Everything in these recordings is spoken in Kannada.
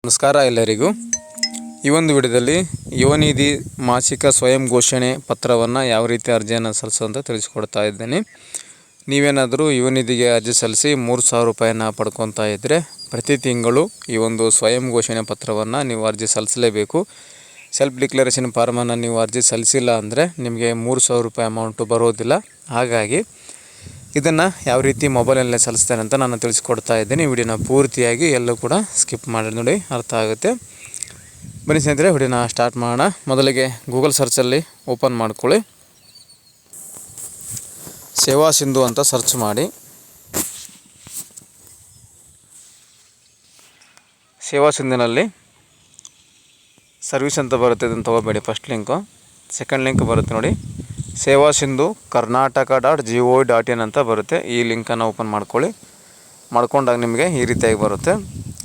ನಮಸ್ಕಾರ ಎಲ್ಲರಿಗೂ. ಈ ಒಂದು ವಿಡಿಯೋದಲ್ಲಿ ಯುವನಿಧಿ ಮಾಸಿಕ ಸ್ವಯಂ ಘೋಷಣೆ ಪತ್ರವನ್ನು ಯಾವ ರೀತಿ ಅರ್ಜಿಯನ್ನು ಸಲ್ಲಿಸುವಂತ ತಿಳಿಸಿಕೊಡ್ತಾ ಇದ್ದೇನೆ. ನೀವೇನಾದರೂ ಯುವನಿಧಿಗೆ ಅರ್ಜಿ ಸಲ್ಲಿಸಿ 3,000 ರೂಪಾಯಿಯನ್ನು ಪಡ್ಕೊತಾ ಇದ್ದರೆ ಪ್ರತಿ ತಿಂಗಳು ಈ ಒಂದು ಸ್ವಯಂ ಘೋಷಣೆ ಪತ್ರವನ್ನು ನೀವು ಅರ್ಜಿ ಸಲ್ಲಿಸಲೇಬೇಕು. ಸೆಲ್ಫ್ ಡಿಕ್ಲರೇಷನ್ ಫಾರ್ಮನ್ನು ನೀವು ಅರ್ಜಿ ಸಲ್ಲಿಸಿಲ್ಲ ಅಂದರೆ ನಿಮಗೆ 3,000 ರೂಪಾಯಿ ಅಮೌಂಟು ಬರೋದಿಲ್ಲ. ಹಾಗಾಗಿ ಇದನ್ನು ಯಾವ ರೀತಿ ಮೊಬೈಲಲ್ಲೇ ಸಲ್ಲಿಸ್ತಾರೆ ಅಂತ ನಾನು ತಿಳಿಸ್ಕೊಡ್ತಾ ಇದ್ದೀನಿ. ವಿಡಿಯೋನ ಪೂರ್ತಿಯಾಗಿ ಎಲ್ಲೂ ಕೂಡ ಸ್ಕಿಪ್ ಮಾಡಿ ನೋಡಿ, ಅರ್ಥ ಆಗುತ್ತೆ. ಬನ್ನಿ ಸ್ನೇಹಿತರೆ, ವಿಡಿಯೋನ ಸ್ಟಾರ್ಟ್ ಮಾಡೋಣ. ಮೊದಲಿಗೆ ಗೂಗಲ್ ಸರ್ಚಲ್ಲಿ ಓಪನ್ ಮಾಡ್ಕೊಳ್ಳಿ. ಸೇವಾ ಸಿಂಧು ಅಂತ ಸರ್ಚ್ ಮಾಡಿ. ಸೇವಾ ಸಿಂಧುನಲ್ಲಿ ಸರ್ವಿಸ್ ಅಂತ ಬರುತ್ತೆ, ಇದನ್ನು ತೊಗೋಬೇಡಿ. First link. ಸೆಕೆಂಡ್ ಲಿಂಕ್ ಬರುತ್ತೆ ನೋಡಿ, ಸೇವಾ ಸಿಂಧು karnataka.gov.in ಅಂತ ಬರುತ್ತೆ. ಈ ಲಿಂಕನ್ನು ಓಪನ್ ಮಾಡ್ಕೊಳ್ಳಿ. ಮಾಡ್ಕೊಂಡಾಗ ನಿಮಗೆ ಈ ರೀತಿಯಾಗಿ ಬರುತ್ತೆ.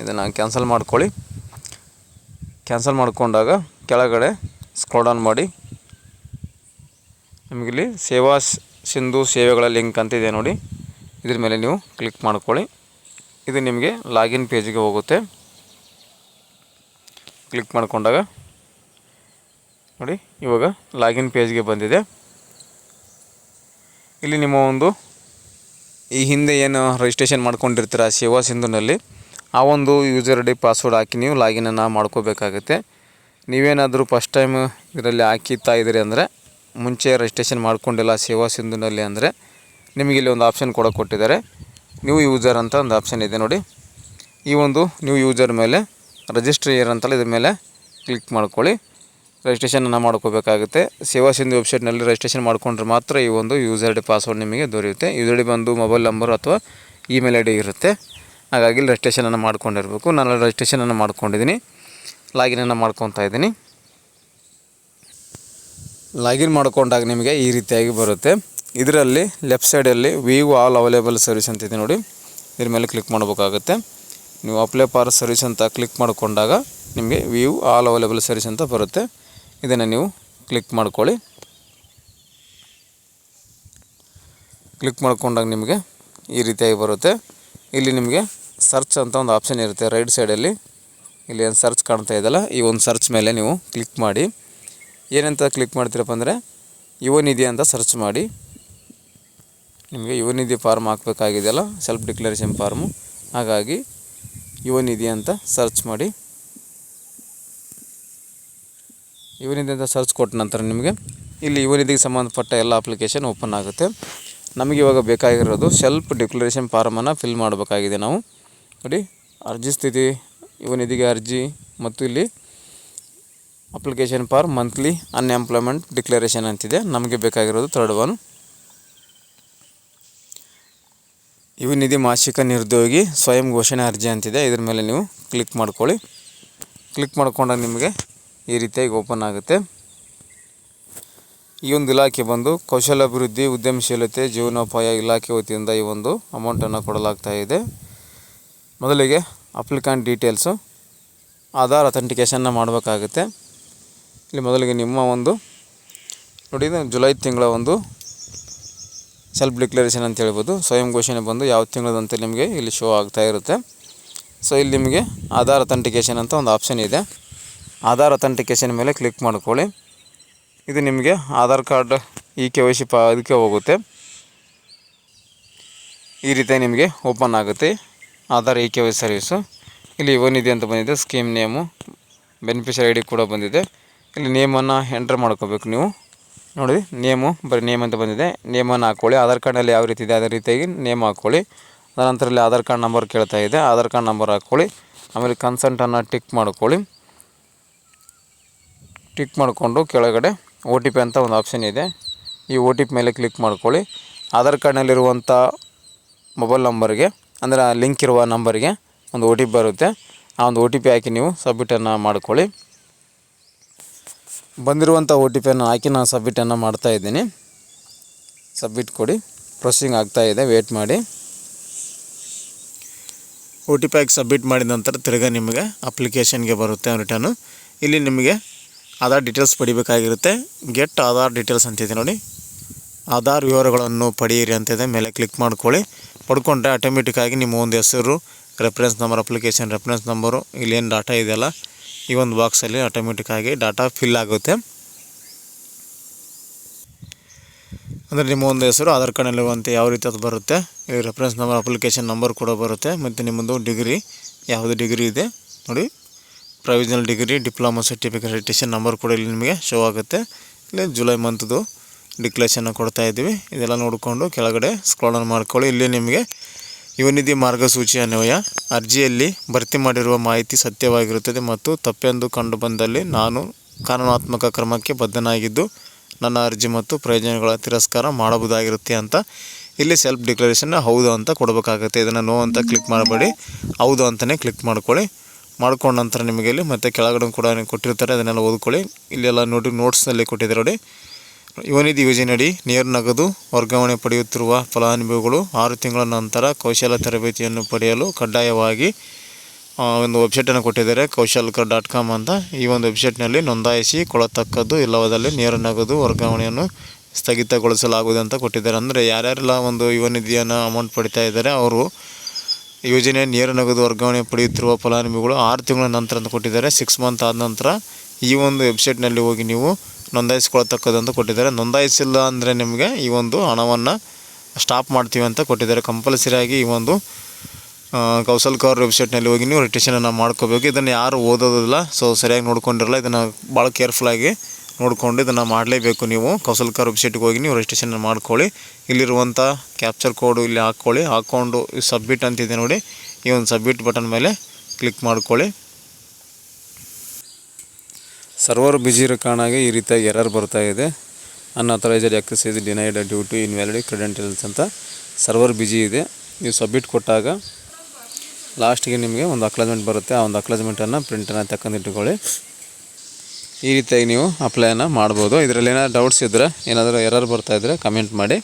ಇದನ್ನು ಕ್ಯಾನ್ಸಲ್ ಮಾಡ್ಕೊಳ್ಳಿ. ಕ್ಯಾನ್ಸಲ್ ಮಾಡ್ಕೊಂಡಾಗ ಕೆಳಗಡೆ ಸ್ಕ್ರೋಲ್ ಡೌನ್ ಮಾಡಿ. ನಿಮಗಿಲ್ಲಿ ಸೇವಾ ಸಿಂಧು ಸೇವೆಗಳ ಲಿಂಕ್ ಅಂತ ಇದೆ ನೋಡಿ, ಇದ್ರ ಮೇಲೆ ನೀವು ಕ್ಲಿಕ್ ಮಾಡ್ಕೊಳ್ಳಿ. ಇದು ನಿಮಗೆ ಲಾಗಿನ್ ಪೇಜಿಗೆ ಹೋಗುತ್ತೆ. ಕ್ಲಿಕ್ ಮಾಡ್ಕೊಂಡಾಗ ನೋಡಿ, ಇವಾಗ ಲಾಗಿನ್ ಪೇಜ್ಗೆ ಬಂದಿದೆ. ಇಲ್ಲಿ ನಿಮ್ಮ ಒಂದು ಈ ಹಿಂದೆ ಏನು ರಿಜಿಸ್ಟ್ರೇಷನ್ ಮಾಡ್ಕೊಂಡಿರ್ತೀರ ಸೇವಾ ಸಿಂಧುನಲ್ಲಿ, ಆ ಒಂದು ಯೂಸರ್ ಐ ಡಿ ಪಾಸ್ವರ್ಡ್ ಹಾಕಿ ನೀವು ಲಾಗಿನನ್ನು ಮಾಡ್ಕೋಬೇಕಾಗುತ್ತೆ. ನೀವೇನಾದರೂ ಫಸ್ಟ್ ಟೈಮ್ ಇದರಲ್ಲಿ ಹಾಕಿತ್ತಾ ಇದ್ದೀರಿ ಅಂದರೆ, ಮುಂಚೆ ರಿಜಿಸ್ಟ್ರೇಷನ್ ಮಾಡ್ಕೊಂಡಿಲ್ಲ ಸೇವಾ ಸಿಂಧುನಲ್ಲಿ ಅಂದರೆ, ನಿಮಗೆ ಇಲ್ಲಿ ಒಂದು ಆಪ್ಷನ್ ಕೂಡ ಕೊಟ್ಟಿದ್ದಾರೆ, ನ್ಯೂ ಯೂಸರ್ ಅಂತ ಒಂದು ಆಪ್ಷನ್ ಇದೆ ನೋಡಿ. ಈ ಒಂದು ನ್ಯೂ ಯೂಸರ್ ಮೇಲೆ ರಿಜಿಸ್ಟರ್ ಇಯರ್ ಅಂತಲ್ಲ, ಇದ್ರ ಮೇಲೆ ಕ್ಲಿಕ್ ಮಾಡ್ಕೊಳ್ಳಿ. ರಿಜಿಸ್ಟ್ರೇಷನನ್ನು ಮಾಡ್ಕೋಬೇಕಾಗುತ್ತೆ. ಸೇವಾ ಸಿಂಧು ವೆಬ್ಸೈಟ್ನಲ್ಲಿ ರಿಜಿಸ್ಟ್ರೇಷನ್ ಮಾಡಿಕೊಂಡ್ರೆ ಮಾತ್ರ ಈ ಒಂದು ಯೂಸರ್ ಐ ಡಿ ಪಾಸ್ವರ್ಡ್ ನಿಮಗೆ ದೊರೆಯುತ್ತೆ. ಯೂಸರ್ ಐ ಡಿ ಬಂದು ಮೊಬೈಲ್ ನಂಬರ್ ಅಥವಾ ಇಮೇಲ್ ಐ ಡಿ ಇರುತ್ತೆ. ಹಾಗಾಗಿ ರಿಜಿಸ್ಟ್ರೇಷನನ್ನು ಮಾಡ್ಕೊಂಡಿರಬೇಕು. ನಾನು ರಿಜಿಸ್ಟ್ರೇಷನನ್ನು ಮಾಡ್ಕೊಂಡಿದ್ದೀನಿ. ಲಾಗಿನನ್ನು ಮಾಡ್ಕೊತಾ ಇದ್ದೀನಿ. ಲಾಗಿನ್ ಮಾಡ್ಕೊಂಡಾಗ ನಿಮಗೆ ಈ ರೀತಿಯಾಗಿ ಬರುತ್ತೆ. ಇದರಲ್ಲಿ ಲೆಫ್ಟ್ ಸೈಡಲ್ಲಿ ವ್ಯೂ ಆಲ್ ಅವೈಲೇಬಲ್ ಸರ್ವಿಸ್ ಅಂತಿದೆ ನೋಡಿ, ಇದ್ರ ಮೇಲೆ ಕ್ಲಿಕ್ ಮಾಡಬೇಕಾಗುತ್ತೆ. ನೀವು ಅಪ್ಲೈ ಫಾರ್ ಸರ್ವಿಸ್ ಅಂತ ಕ್ಲಿಕ್ ಮಾಡಿಕೊಂಡಾಗ ನಿಮಗೆ ವ್ಯೂ ಆಲ್ ಅವೈಲೇಬಲ್ ಸರ್ವಿಸ್ ಅಂತ ಬರುತ್ತೆ. ಇದನ್ನು ನೀವು ಕ್ಲಿಕ್ ಮಾಡ್ಕೊಳ್ಳಿ. ಕ್ಲಿಕ್ ಮಾಡ್ಕೊಂಡಾಗ ನಿಮಗೆ ಈ ರೀತಿಯಾಗಿ ಬರುತ್ತೆ. ಇಲ್ಲಿ ನಿಮಗೆ ಸರ್ಚ್ ಅಂತ ಒಂದು ಆಪ್ಷನ್ ಇರುತ್ತೆ ರೈಟ್ ಸೈಡಲ್ಲಿ. ಇಲ್ಲಿ ಏನು ಸರ್ಚ್ ಕಾಣ್ತಾ ಇದೆಯಲ್ಲ, ಈ ಒಂದು ಸರ್ಚ್ ಮೇಲೆ ನೀವು ಕ್ಲಿಕ್ ಮಾಡಿ. ಏನಂತ ಕ್ಲಿಕ್ ಮಾಡ್ತೀರಪ್ಪ ಅಂದರೆ, ಯುವನಿಧಿ ಅಂತ ಸರ್ಚ್ ಮಾಡಿ. ನಿಮಗೆ ಯುವನಿಧಿ ಫಾರ್ಮ್ ಹಾಕಬೇಕಾಗಿದೆಯಲ್ಲ, ಸೆಲ್ಫ್ ಡಿಕ್ಲರೇಷನ್ ಫಾರ್ಮು. ಹಾಗಾಗಿ ಯುವನಿಧಿ ಅಂತ ಸರ್ಚ್ ಮಾಡಿ. ಯುವನಿಧಿ ಅಂತ ಸರ್ಚ್ ಕೊಟ್ಟ ನಂತರ ನಿಮಗೆ ಇಲ್ಲಿ ಯುವನಿಧಿಗೆ ಸಂಬಂಧಪಟ್ಟ ಎಲ್ಲ ಅಪ್ಲಿಕೇಶನ್ ಓಪನ್ ಆಗುತ್ತೆ. ನಮಗೆ ಇವಾಗ ಬೇಕಾಗಿರೋದು ಸೆಲ್ಫ್ ಡಿಕ್ಲರೇಷನ್ ಫಾರ್ಮನ್ನು ಫಿಲ್ ಮಾಡಬೇಕಾಗಿದೆ ನಾವು ನೋಡಿ. ಅರ್ಜಿ ಸ್ಥಿತಿ, ಯುವನಿಧಿಗೆ ಅರ್ಜಿ, ಮತ್ತು ಇಲ್ಲಿ application for monthly unemployment declaration ಅಂತಿದೆ. ನಮಗೆ ಬೇಕಾಗಿರೋದು ಥರ್ಡ್ ಒನ್, ಯುವನಿಧಿ ಮಾಸಿಕ ನಿರುದ್ಯೋಗಿ ಸ್ವಯಂ ಘೋಷಣೆ ಅರ್ಜಿ ಅಂತಿದೆ. ಇದ್ರ ಮೇಲೆ ನೀವು ಕ್ಲಿಕ್ ಮಾಡ್ಕೊಳ್ಳಿ. ಕ್ಲಿಕ್ ಮಾಡ್ಕೊಂಡಾಗ ನಿಮಗೆ ಈ ರೀತಿಯಾಗಿ ಓಪನ್ ಆಗುತ್ತೆ. ಈ ಒಂದು ಇಲಾಖೆ ಬಂದು ಕೌಶಲ್ಯಾಭಿವೃದ್ಧಿ, ಉದ್ಯಮಶೀಲತೆ, ಜೀವನೋಪಾಯ ಇಲಾಖೆ ವತಿಯಿಂದ ಈ ಒಂದು ಅಮೌಂಟನ್ನು ಕೊಡಲಾಗ್ತಾ ಇದೆ. ಮೊದಲಿಗೆ ಅಪ್ಲಿಕೆಂಟ್ ಡೀಟೇಲ್ಸು, ಆಧಾರ್ ಅಥೆಂಟಿಕೇಷನ್ನ ಮಾಡಬೇಕಾಗುತ್ತೆ. ಇಲ್ಲಿ ಮೊದಲಿಗೆ ನಿಮ್ಮ ಒಂದು ನೋಡಿ, ಜುಲೈ ತಿಂಗಳ ಒಂದು ಸೆಲ್ಫ್ ಡಿಕ್ಲರೇಷನ್ ಅಂತ ಹೇಳ್ಬೋದು. ಸ್ವಯಂ ಘೋಷಣೆ ಬಂದು ಯಾವ ತಿಂಗಳದಂತ ನಿಮಗೆ ಇಲ್ಲಿ ಶೋ ಆಗ್ತಾ ಇರುತ್ತೆ. ಸೊ ಇಲ್ಲಿ ನಿಮಗೆ ಆಧಾರ್ ಅಥೆಂಟಿಕೇಷನ್ ಅಂತ ಒಂದು ಆಪ್ಷನ್ ಇದೆ. ಆಧಾರ್ ಅಥೆಂಟಿಕೇಷನ್ ಮೇಲೆ ಕ್ಲಿಕ್ ಮಾಡ್ಕೊಳ್ಳಿ. ಇದು ನಿಮಗೆ ಆಧಾರ್ ಕಾರ್ಡ್ KYC ಅದಕ್ಕೆ ಹೋಗುತ್ತೆ. ಈ ರೀತಿ ನಿಮಗೆ ಓಪನ್ ಆಗುತ್ತೆ ಆಧಾರ್ KYC ಸರ್ವಿಸು. ಇಲ್ಲಿ ಯುವನಿಧಿ ಅಂತ ಬಂದಿದೆ, scheme name, beneficiary I D ಕೂಡ ಬಂದಿದೆ. ಇಲ್ಲಿ ನೇಮನ್ನು ಎಂಟ್ರ್ ಮಾಡ್ಕೋಬೇಕು ನೀವು ನೋಡಿ. ನೇಮು ಬರೀ ನೇಮ್ ಅಂತ ಬಂದಿದೆ, ನೇಮನ್ನು ಹಾಕ್ಕೊಳ್ಳಿ. ಆಧಾರ್ ಕಾರ್ಡ್ನಲ್ಲಿ ಯಾವ ರೀತಿ ಇದೆ ಅದೇ ರೀತಿಯಾಗಿ ನೇಮ್ ಹಾಕ್ಕೊಳ್ಳಿ. ಅನಂತರ ಇಲ್ಲಿ ಆಧಾರ್ ಕಾರ್ಡ್ ನಂಬರ್ ಕೇಳ್ತಾ ಇದೆ, ಆಧಾರ್ ಕಾರ್ಡ್ ನಂಬರ್ ಹಾಕ್ಕೊಳ್ಳಿ. ಆಮೇಲೆ ಕನ್ಸೆಂಟನ್ನು ಟಿಕ್ ಮಾಡ್ಕೊಳ್ಳಿ. ಟಿಕ್ ಮಾಡಿಕೊಂಡು ಕೆಳಗಡೆ OTP ಅಂತ ಒಂದು ಆಪ್ಷನ್ ಇದೆ, ಈ OTP ಮೇಲೆ ಕ್ಲಿಕ್ ಮಾಡ್ಕೊಳ್ಳಿ. ಆಧಾರ್ ಕಾರ್ಡ್ನಲ್ಲಿರುವಂಥ ಮೊಬೈಲ್ ನಂಬರ್ಗೆ, ಅಂದರೆ ಲಿಂಕ್ ಇರುವ ನಂಬರ್ಗೆ ಒಂದು OTP ಬರುತ್ತೆ. ಆ ಒಂದು OTP ಹಾಕಿ ನೀವು ಸಬ್ಮಿಟನ್ನು ಮಾಡ್ಕೊಳ್ಳಿ. ಬಂದಿರುವಂಥ OTPಯನ್ನು ಹಾಕಿ ನಾನು ಸಬ್ಮಿಟನ್ನು ಮಾಡ್ತಾಯಿದ್ದೀನಿ. ಸಬ್ಮಿಟ್ ಕೊಡಿ. ಪ್ರೊಸೆಸಿಂಗ್ ಆಗ್ತಾಯಿದೆ, ವೇಟ್ ಮಾಡಿ. OTP ಹಾಕಿ ಸಬ್ಮಿಟ್ ಮಾಡಿದ ನಂತರ ತಿರ್ಗಾ ನಿಮಗೆ ಅಪ್ಲಿಕೇಶನ್ಗೆ ಬರುತ್ತೆ ರಿಟರ್ನು. ಇಲ್ಲಿ ನಿಮಗೆ ಆಧಾರ್ ಡೀಟೇಲ್ಸ್ ಪಡಿಬೇಕಾಗಿರುತ್ತೆ. ಗೆಟ್ ಆಧಾರ್ ಡೀಟೇಲ್ಸ್ ಅಂತಿದೆ ನೋಡಿ, ಆಧಾರ್ ವಿವರಗಳನ್ನು ಪಡೆಯಿರಿ ಅಂತಿದೆ. ಮೇಲೆ ಕ್ಲಿಕ್ ಮಾಡ್ಕೊಳ್ಳಿ. ಪಡ್ಕೊಂಡ್ರೆ ಆಟೋಮೆಟಿಕ್ಕಾಗಿ ನಿಮ್ಮ ಒಂದು ಹೆಸರು, reference number, application reference number, ಇಲ್ಲೇನು ಡಾಟಾ ಇದೆಯಲ್ಲ ಈ ಒಂದು ಬಾಕ್ಸಲ್ಲಿ ಆಟೋಮೆಟಿಕ್ಕಾಗಿ ಡಾಟಾ ಫಿಲ್ ಆಗುತ್ತೆ. ಅಂದರೆ ನಿಮ್ಮ ಒಂದು ಹೆಸರು ಆಧಾರ್ ಕಾರ್ಡ್ನಲ್ಲಿರುವಂತೆ ಯಾವ ರೀತಿ ಅದು ಬರುತ್ತೆ. ಈ ರೆಫರೆನ್ಸ್ ನಂಬರ್, ಅಪ್ಲಿಕೇಶನ್ ನಂಬರ್ ಕೂಡ ಬರುತ್ತೆ. ಮತ್ತು ನಿಮ್ಮದು ಡಿಗ್ರಿ ಯಾವುದು ಡಿಗ್ರಿ ಇದೆ ನೋಡಿ, provisional degree, diploma certificate, registration number ಕೂಡ ಇಲ್ಲಿ ನಿಮಗೆ ಶೋ ಆಗುತ್ತೆ. ಇಲ್ಲಿ ಜುಲೈ ಮಂತ್ದು ಡಿಕ್ಲೇಷನ್ನ ಕೊಡ್ತಾ ಇದ್ದೀವಿ. ಇದೆಲ್ಲ ನೋಡಿಕೊಂಡು ಕೆಳಗಡೆ ಸ್ಕ್ರೋಲ್ ಮಾಡ್ಕೊಳ್ಳಿ. ಇಲ್ಲಿ ನಿಮಗೆ ಯುವ ನಿಧಿ ಮಾರ್ಗಸೂಚಿ ಅನ್ವಯ ಅರ್ಜಿಯಲ್ಲಿ ಭರ್ತಿ ಮಾಡಿರುವ ಮಾಹಿತಿ ಸತ್ಯವಾಗಿರುತ್ತದೆ ಮತ್ತು ತಪ್ಪೆಂದು ಕಂಡು ಬಂದಲ್ಲಿ ನಾನು ಕಾನೂನಾತ್ಮಕ ಕ್ರಮಕ್ಕೆ ಬದ್ಧನಾಗಿದ್ದು ನನ್ನ ಅರ್ಜಿ ಮತ್ತು ಪ್ರಯೋಜನಗಳ ತಿರಸ್ಕಾರ ಮಾಡಬಹುದಾಗಿರುತ್ತೆ ಅಂತ ಇಲ್ಲಿ ಸೆಲ್ಫ್ ಡಿಕ್ಲರೇಷನ್ ಹೌದು ಅಂತ ಕೊಡಬೇಕಾಗುತ್ತೆ. ಇದನ್ನು ನೋ ಅಂತ ಕ್ಲಿಕ್ ಮಾಡಬೇಡಿ, ಹೌದು ಅಂತಲೇ ಕ್ಲಿಕ್ ಮಾಡ್ಕೊಳ್ಳಿ. ಮಾಡ್ಕೊಂಡ ನಂತರ ನಿಮಗೆ ಇಲ್ಲಿ ಮತ್ತೆ ಕೆಳಗಡೆ ಕೂಡ ಕೊಟ್ಟಿರ್ತಾರೆ, ಅದನ್ನೆಲ್ಲ ಓದ್ಕೊಳ್ಳಿ. ಇಲ್ಲೆಲ್ಲ ನೋಡಿ ನೋಟ್ಸ್ನಲ್ಲಿ ಕೊಟ್ಟಿದ್ದಾರೆ ನೋಡಿ. ಯುವ ನಿಧಿ ಯೋಜನೆಯಡಿ ನೇರ ನಗದು ವರ್ಗಾವಣೆ ಪಡೆಯುತ್ತಿರುವ ಫಲಾನುಭವಿಗಳು 6 ತಿಂಗಳ ನಂತರ ಕೌಶಲ ತರಬೇತಿಯನ್ನು ಪಡೆಯಲು ಕಡ್ಡಾಯವಾಗಿ ಒಂದು ವೆಬ್ಸೈಟನ್ನು ಕೊಟ್ಟಿದ್ದಾರೆ, kaushal.com ಅಂತ. ಈ ಒಂದು ವೆಬ್ಸೈಟ್ನಲ್ಲಿ ನೋಂದಾಯಿಸಿಕೊಳ್ಳತಕ್ಕದ್ದು, ಇಲ್ಲವಾದಲ್ಲಿ ನೇರ ನಗದು ವರ್ಗಾವಣೆಯನ್ನು ಸ್ಥಗಿತಗೊಳಿಸಲಾಗುವುದು ಅಂತ ಕೊಟ್ಟಿದ್ದಾರೆ. ಅಂದರೆ ಯಾರ್ಯಾರೆಲ್ಲ ಒಂದು ಯುವ ನಿಧಿಯನ್ನು ಅಮೌಂಟ್ ಪಡಿತಾ ಇದ್ದಾರೆ ಅವರು ಯೋಜನೆಯ ನೇರ ನಗದು ವರ್ಗಾವಣೆ ಪಡೆಯುತ್ತಿರುವ ಫಲಾನುಭವಿಗಳು 6 ತಿಂಗಳ ನಂತರ ಅಂತ ಕೊಟ್ಟಿದ್ದಾರೆ. 6 ಮಂತ್ ಆದ ನಂತರ ಈ ಒಂದು ವೆಬ್ಸೈಟ್ನಲ್ಲಿ ಹೋಗಿ ನೀವು ನೋಂದಾಯಿಸ್ಕೊಳ್ತಕ್ಕದ್ದು ಅಂತ ಕೊಟ್ಟಿದ್ದಾರೆ. ನೋಂದಾಯಿಸಿಲ್ಲ ಅಂದರೆ ನಿಮಗೆ ಈ ಒಂದು ಹಣವನ್ನು ಸ್ಟಾಪ್ ಮಾಡ್ತೀವಿ ಅಂತ ಕೊಟ್ಟಿದ್ದಾರೆ. ಕಂಪಲ್ಸರಿಯಾಗಿ ಈ ಒಂದು ಕೌಶಲ್ ಕಾರ್ಡ್ ವೆಬ್ಸೈಟ್ನಲ್ಲಿ ಹೋಗಿ ನೀವು ರಿಜಿಸ್ಟ್ರೇಷನನ್ನು ಮಾಡ್ಕೋಬೇಕು. ಇದನ್ನು ಯಾರು ಓದೋದಿಲ್ಲ, ಸೊ ಸರಿಯಾಗಿ ನೋಡ್ಕೊಂಡಿರಲ್ಲ. ಇದನ್ನು ಭಾಳ ಕೇರ್ಫುಲ್ಲಾಗಿ ನೋಡಿಕೊಂಡು ಇದನ್ನು ಮಾಡಲೇಬೇಕು. ನೀವು ಕೌಶಲ್ ಕಾರ್ಡ್ ವೆಬ್ಸೈಟ್ಗೆ ಹೋಗಿ ನೀವು ರಿಜಿಸ್ಟ್ರೇಷನ್ ಮಾಡ್ಕೊಳ್ಳಿ. ಇಲ್ಲಿರುವಂಥ ಕ್ಯಾಪ್ಚರ್ ಕೋಡು ಇಲ್ಲಿ ಹಾಕ್ಕೊಂಡು ಸಬ್ಮಿಟ್ ಅಂತಿದೆ ನೋಡಿ, ಈ ಒಂದು ಸಬ್ಮಿಟ್ ಬಟನ್ ಮೇಲೆ ಕ್ಲಿಕ್ ಮಾಡ್ಕೊಳ್ಳಿ. ಸರ್ವರ್ ಬಿಜಿ ಇರೋ ಕಾರಣಾಗಿ ಈ ರೀತಿಯಾಗಿ ಎರರ್ ಬರ್ತಾ ಇದೆ. Unauthorised access is denied due to invalid credentials ಅಂತ ಸರ್ವರ್ ಬಿಜಿ ಇದೆ. ನೀವು ಸಬ್ಮಿಟ್ ಕೊಟ್ಟಾಗ ಲಾಸ್ಟಿಗೆ ನಿಮಗೆ ಒಂದು ಅಕ್ಲಾಜ್ಮೆಂಟ್ ಬರುತ್ತೆ. ಆ ಒಂದು ಅಕ್ಲಾಜ್ಮೆಂಟನ್ನು ಪ್ರಿಂಟನ್ನು ತಗೊಂಡಿಟ್ಕೊಳ್ಳಿ. ಈ ರೀತಿಯಾಗಿ ನೀವು ಅಪ್ಲೈನ ಮಾಡ್ಬೋದು. ಇದರಲ್ಲಿ ಏನಾದರೂ ಡೌಟ್ಸ್ ಇದ್ದರೆ, ಏನಾದರೂ ಎರರ್ ಬರ್ತಾ ಇದ್ದರೆ ಕಮೆಂಟ್ ಮಾಡಿ.